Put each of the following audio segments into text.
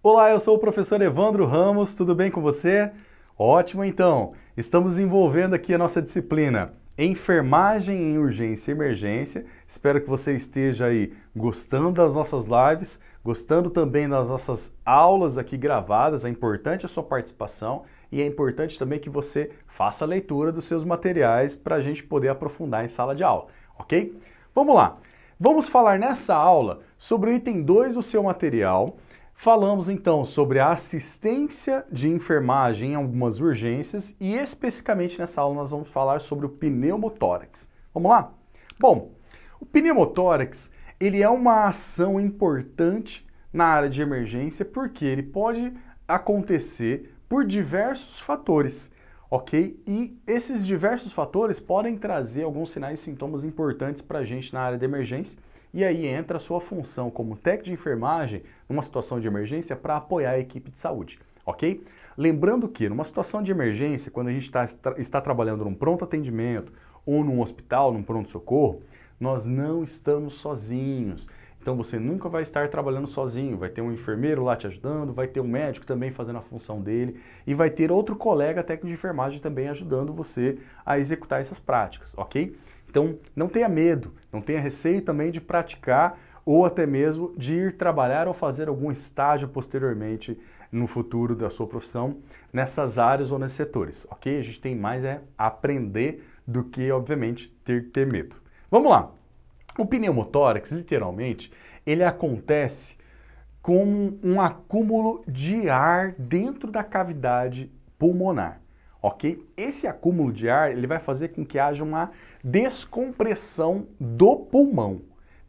Olá, eu sou o professor Evandro Ramos, tudo bem com você? Ótimo, então. Estamos desenvolvendo aqui a nossa disciplina Enfermagem em Urgência e Emergência. Espero que você esteja aí gostando das nossas lives, gostando também das nossas aulas aqui gravadas. É importante a sua participação e é importante também que você faça a leitura dos seus materiais para a gente poder aprofundar em sala de aula, ok? Vamos lá. Vamos falar nessa aula sobre o item 2 do seu material. Falamos então sobre a assistência de enfermagem em algumas urgências e especificamente nessa aula nós vamos falar sobre o pneumotórax. Vamos lá? Bom, o pneumotórax ele é uma ação importante na área de emergência porque ele pode acontecer por diversos fatores, ok? E esses diversos fatores podem trazer alguns sinais e sintomas importantes para a gente na área de emergência. E aí entra a sua função como técnico de enfermagem numa situação de emergência para apoiar a equipe de saúde, ok? Lembrando que numa situação de emergência, quando a gente está trabalhando num pronto atendimento ou num hospital, num pronto-socorro, nós não estamos sozinhos. Então você nunca vai estar trabalhando sozinho, vai ter um enfermeiro lá te ajudando, vai ter um médico também fazendo a função dele e vai ter outro colega técnico de enfermagem também ajudando você a executar essas práticas, ok? Então, não tenha medo, não tenha receio também de praticar ou até mesmo de ir trabalhar ou fazer algum estágio posteriormente no futuro da sua profissão nessas áreas ou nesses setores, ok? A gente tem mais a aprender do que, obviamente, ter medo. Vamos lá! O pneumotórax, literalmente, ele acontece como um acúmulo de ar dentro da cavidade pulmonar. Ok? Esse acúmulo de ar ele vai fazer com que haja uma descompressão do pulmão,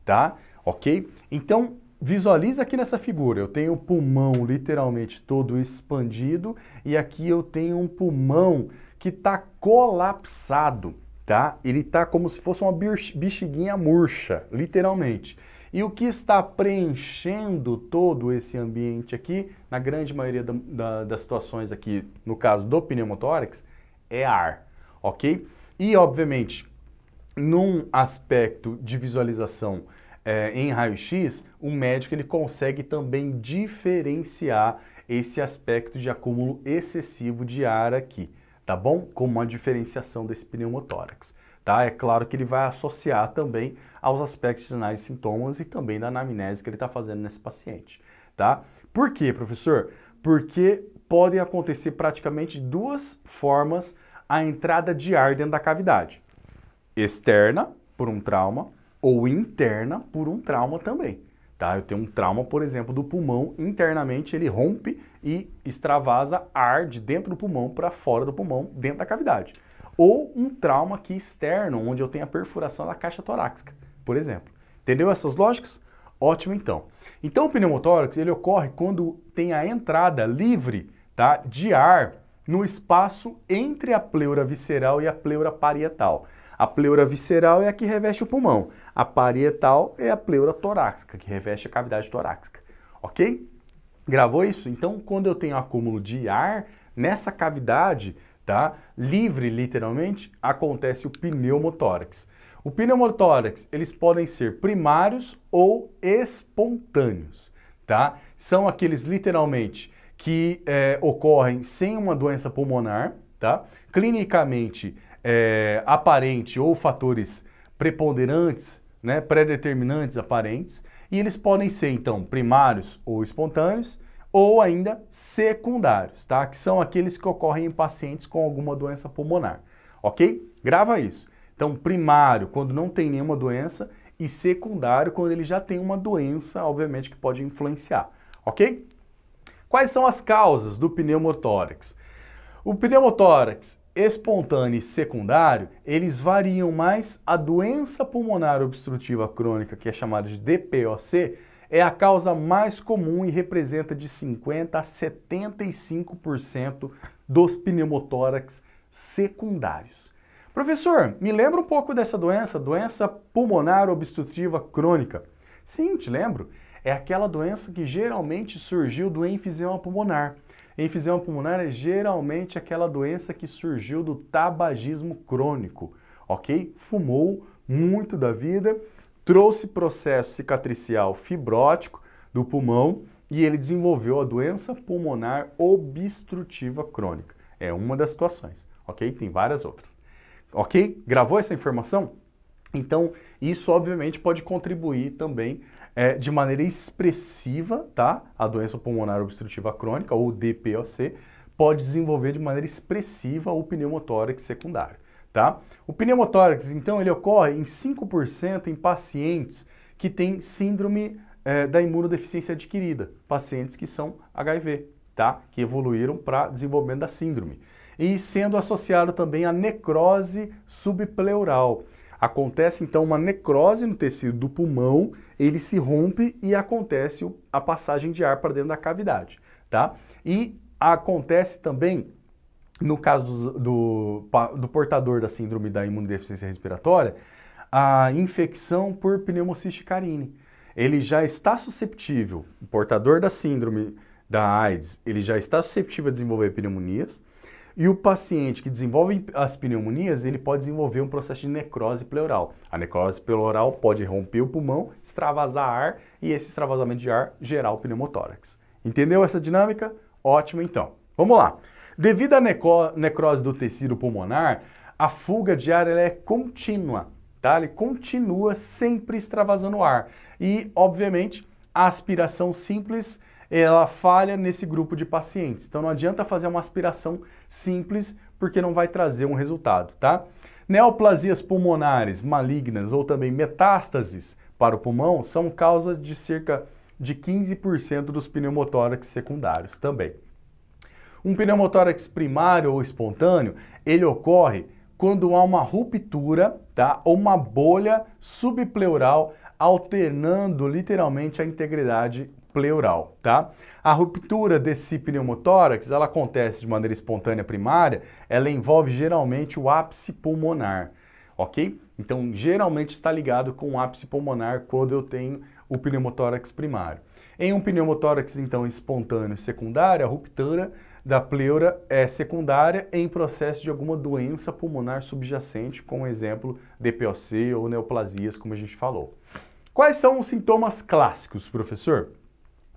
tá? Ok? Então, visualiza aqui nessa figura, eu tenho o pulmão literalmente todo expandido e aqui eu tenho um pulmão que está colapsado, tá? Ele está como se fosse uma bexiguinha murcha, literalmente. E o que está preenchendo todo esse ambiente aqui, na grande maioria das situações aqui, no caso do pneumotórax, é ar, ok? E, obviamente, num aspecto de visualização em raio-x, o médico ele consegue também diferenciar esse aspecto de acúmulo excessivo de ar aqui, tá bom? Como uma diferenciação desse pneumotórax. Tá? É claro que ele vai associar também aos aspectos de sinais e sintomas e também da anamnese que ele está fazendo nesse paciente. Tá? Por quê, professor? Porque podem acontecer praticamente duas formas a entrada de ar dentro da cavidade. Externa, por um trauma, ou interna, por um trauma também. Tá? Eu tenho um trauma, por exemplo, do pulmão, internamente ele rompe e extravasa ar de dentro do pulmão para fora do pulmão, dentro da cavidade. Ou um trauma aqui externo, onde eu tenho a perfuração da caixa torácica, por exemplo. Entendeu essas lógicas? Ótimo, então. Então, o pneumotórax, ele ocorre quando tem a entrada livre, tá, de ar no espaço entre a pleura visceral e a pleura parietal. A pleura visceral é a que reveste o pulmão. A parietal é a pleura torácica, que reveste a cavidade torácica. Ok? Gravou isso? Então, quando eu tenho acúmulo de ar nessa cavidade, tá? Livre, literalmente, acontece o pneumotórax. O pneumotórax, eles podem ser primários ou espontâneos, tá? São aqueles, literalmente, que ocorrem sem uma doença pulmonar, tá? Clinicamente aparente ou fatores preponderantes, né? Pré-determinantes aparentes, e eles podem ser, então, primários ou espontâneos, ou ainda secundários, tá? Que são aqueles que ocorrem em pacientes com alguma doença pulmonar, ok? Grava isso. Então, primário, quando não tem nenhuma doença, e secundário, quando ele já tem uma doença, obviamente, que pode influenciar, ok? Quais são as causas do pneumotórax? O pneumotórax espontâneo e secundário, eles variam mais. A doença pulmonar obstrutiva crônica, que é chamada de DPOC, é a causa mais comum e representa de 50% a 75% dos pneumotórax secundários. Professor, me lembra um pouco dessa doença pulmonar obstrutiva crônica. Sim, te lembro. É aquela doença que geralmente surgiu do enfisema pulmonar. Enfisema pulmonar é geralmente aquela doença que surgiu do tabagismo crônico, ok? Fumou muito da vida, trouxe processo cicatricial fibrótico do pulmão, e ele desenvolveu a doença pulmonar obstrutiva crônica. É uma das situações, ok? Tem várias outras. Ok? Gravou essa informação? Então, isso obviamente pode contribuir também de maneira expressiva, tá? A doença pulmonar obstrutiva crônica, ou DPOC, pode desenvolver de maneira expressiva o pneumotórax secundário, tá? O pneumotórax, então, ele ocorre em 5% em pacientes que têm síndrome da imunodeficiência adquirida, pacientes que são HIV, tá? Que evoluíram para desenvolvimento da síndrome. E sendo associado também à necrose subpleural. Acontece então uma necrose no tecido do pulmão, ele se rompe e acontece a passagem de ar para dentro da cavidade, tá? E acontece também, no caso do portador da síndrome da imunodeficiência respiratória, a infecção por pneumociste carine. Ele já está suscetível, o portador da síndrome da AIDS, ele já está suscetível a desenvolver pneumonias, e o paciente que desenvolve as pneumonias, ele pode desenvolver um processo de necrose pleural. A necrose pleural pode romper o pulmão, extravasar ar e esse extravasamento de ar gerar o pneumotórax. Entendeu essa dinâmica? Ótimo, então. Vamos lá. Devido à necrose do tecido pulmonar, a fuga de ar ela é contínua, tá? Ele continua sempre extravasando ar. E, obviamente, a aspiração simples ela falha nesse grupo de pacientes. Então não adianta fazer uma aspiração simples porque não vai trazer um resultado, tá? Neoplasias pulmonares malignas ou também metástases para o pulmão são causas de cerca de 15% dos pneumotórax secundários também. Um pneumotórax primário ou espontâneo, ele ocorre quando há uma ruptura, tá? Ou uma bolha subpleural alternando literalmente a integridade pleural, tá? A ruptura desse pneumotórax, ela acontece de maneira espontânea primária, ela envolve geralmente o ápice pulmonar, ok? Então, geralmente está ligado com o ápice pulmonar quando eu tenho o pneumotórax primário. Em um pneumotórax, então, espontâneo secundário, a ruptura da pleura é secundária em processo de alguma doença pulmonar subjacente, como exemplo, DPOC ou neoplasias, como a gente falou. Quais são os sintomas clássicos, professor,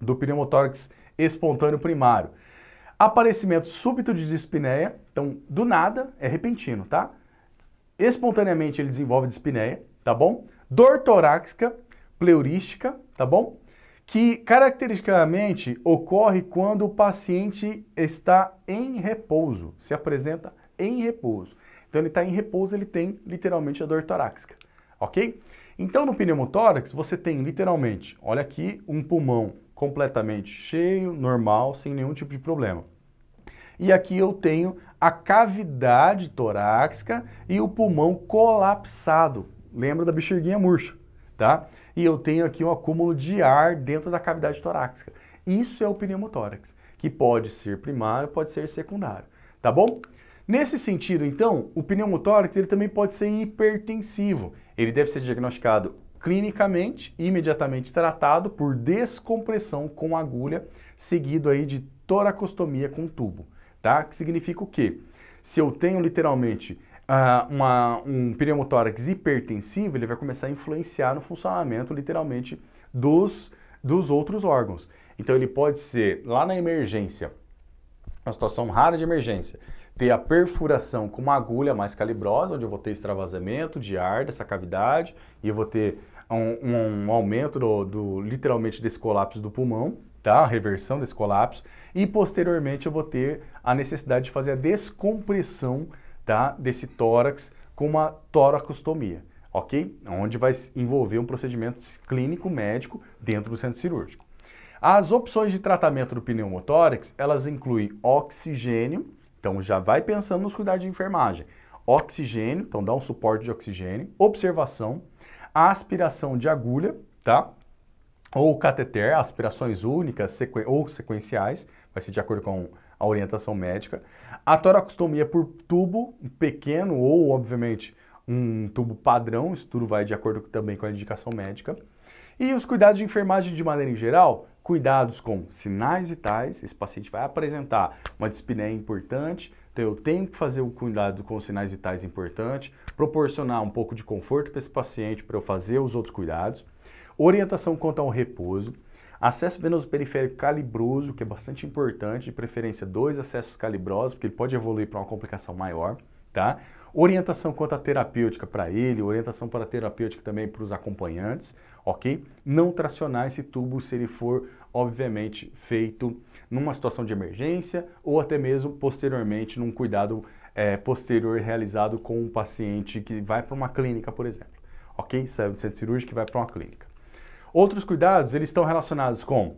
do pneumotórax espontâneo primário? Aparecimento súbito de dispneia, então do nada, é repentino, tá? Espontaneamente ele desenvolve dispneia, tá bom? Dor torácica, pleurística, tá bom? Que caracteristicamente ocorre quando o paciente está em repouso, se apresenta em repouso. Então ele está em repouso, ele tem literalmente a dor torácica, ok? Então no pneumotórax você tem literalmente, olha aqui, um pulmão completamente cheio, normal, sem nenhum tipo de problema. E aqui eu tenho a cavidade torácica e o pulmão colapsado. Lembra da bexiguinha murcha, tá? E eu tenho aqui um acúmulo de ar dentro da cavidade torácica. Isso é o pneumotórax, que pode ser primário, pode ser secundário, tá bom? Nesse sentido, então, o pneumotórax ele também pode ser hipertensivo. Ele deve ser diagnosticado clinicamente, imediatamente tratado por descompressão com agulha, seguido aí de toracostomia com tubo, tá? Que significa o quê? Se eu tenho literalmente um pneumotórax hipertensivo, ele vai começar a influenciar no funcionamento literalmente dos outros órgãos. Então ele pode ser, lá na emergência, uma situação rara de emergência, ter a perfuração com uma agulha mais calibrosa, onde eu vou ter extravasamento de ar dessa cavidade e eu vou ter um aumento literalmente desse colapso do pulmão, tá? A reversão desse colapso, e posteriormente eu vou ter a necessidade de fazer a descompressão, tá? Desse tórax com uma toracostomia, ok? Onde vai envolver um procedimento clínico médico dentro do centro cirúrgico. As opções de tratamento do pneumotórax, elas incluem oxigênio, então já vai pensando nos cuidados de enfermagem. Oxigênio, então dá um suporte de oxigênio, observação, aspiração de agulha, tá? Ou cateter, aspirações únicas ou sequenciais, vai ser de acordo com a orientação médica. A toracostomia por tubo pequeno ou, obviamente, um tubo padrão, isso tudo vai de acordo também com a indicação médica. E os cuidados de enfermagem de maneira em geral, cuidados com sinais vitais, esse paciente vai apresentar uma dispneia importante, então eu tenho que fazer o cuidado com os sinais vitais importante, proporcionar um pouco de conforto para esse paciente para eu fazer os outros cuidados, orientação quanto ao repouso, Acesso venoso periférico calibroso, que é bastante importante, de preferência 2 acessos calibrosos, porque ele pode evoluir para uma complicação maior, tá? Orientação quanto à terapêutica para ele, orientação para a terapêutica também para os acompanhantes, ok? Não tracionar esse tubo se ele for, obviamente, feito numa situação de emergência ou até mesmo posteriormente num cuidado posterior realizado com um paciente que vai para uma clínica, por exemplo, ok? Sai do centro cirúrgico e vai para uma clínica. Outros cuidados, eles estão relacionados com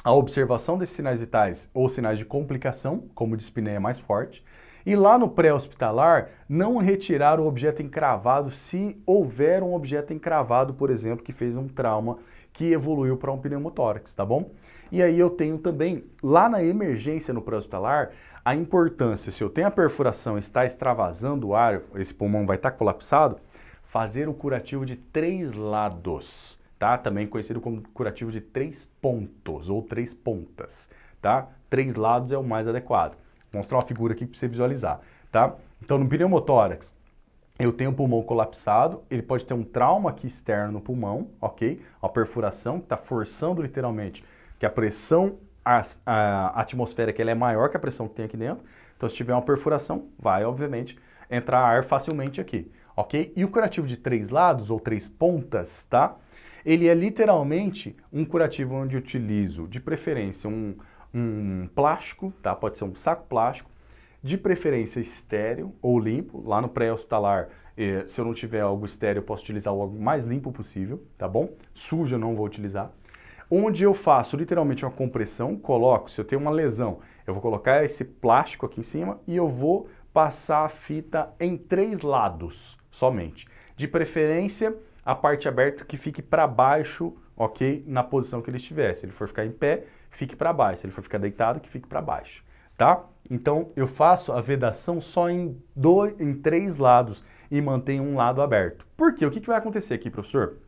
a observação desses sinais vitais ou sinais de complicação, como dispneia mais forte, e lá no pré-hospitalar, não retirar o objeto encravado se houver um objeto encravado, por exemplo, que fez um trauma que evoluiu para um pneumotórax, tá bom? E aí eu tenho também, lá na emergência no pré-hospitalar, a importância, se eu tenho a perfuração e está extravasando o ar, esse pulmão vai estar colapsado, fazer o curativo de 3 lados, tá? Também conhecido como curativo de 3 pontos ou 3 pontas, tá? 3 lados é o mais adequado. Vou mostrar uma figura aqui para você visualizar, tá? Então, no pneumotórax, eu tenho o pulmão colapsado, ele pode ter um trauma aqui externo no pulmão, ok? Uma perfuração que está forçando literalmente que a pressão atmosférica ela é maior que a pressão que tem aqui dentro. Então, se tiver uma perfuração, vai, obviamente, entrar ar facilmente aqui, ok? E o curativo de 3 lados ou 3 pontas, tá? Ele é literalmente um curativo onde eu utilizo, de preferência, um plástico, tá? Pode ser um saco plástico, de preferência estéril ou limpo. Lá no pré-hospitalar, se eu não tiver algo estéril, eu posso utilizar algo mais limpo possível, tá bom? Sujo eu não vou utilizar. Onde eu faço literalmente uma compressão, coloco, se eu tenho uma lesão, eu vou colocar esse plástico aqui em cima e eu vou passar a fita em 3 lados somente. De preferência, a parte aberta que fique para baixo, ok? Na posição que ele estiver. Se ele for ficar em pé, fique para baixo. Se ele for ficar deitado, que fique para baixo, tá? Então, eu faço a vedação só em 3 lados e mantenho um lado aberto. Por quê? O que vai acontecer aqui, professor?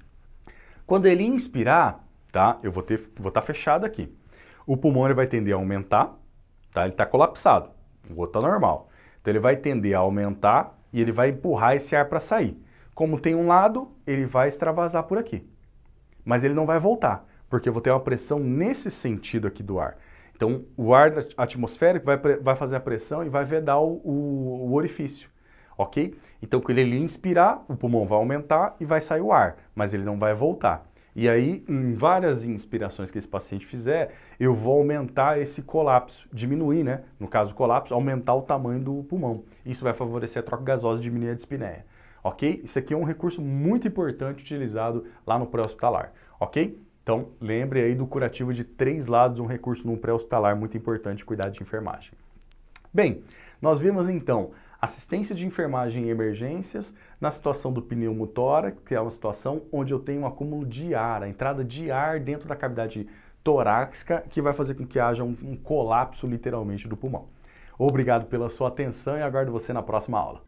Quando ele inspirar, tá? Eu vou estar fechado aqui. O pulmão ele vai tender a aumentar, tá? Ele está colapsado. O outro está normal. Então, ele vai tender a aumentar e ele vai empurrar esse ar para sair. Como tem um lado, ele vai extravasar por aqui. Mas ele não vai voltar, porque eu vou ter uma pressão nesse sentido aqui do ar. Então, o ar atmosférico vai fazer a pressão e vai vedar o orifício, ok? Então, quando ele inspirar, o pulmão vai aumentar e vai sair o ar, mas ele não vai voltar. E aí, em várias inspirações que esse paciente fizer, eu vou aumentar esse colapso, diminuir, né? No caso, o colapso, aumentar o tamanho do pulmão. Isso vai favorecer a troca gasosa e diminuir a dispneia. Ok? Isso aqui é um recurso muito importante utilizado lá no pré-hospitalar, ok? Então, lembre aí do curativo de 3 lados, um recurso no pré-hospitalar muito importante de cuidado de enfermagem. Bem, nós vimos então assistência de enfermagem em emergências na situação do pneumotórax, que é uma situação onde eu tenho um acúmulo de ar, a entrada de ar dentro da cavidade torácica, que vai fazer com que haja um colapso literalmente do pulmão. Obrigado pela sua atenção e aguardo você na próxima aula.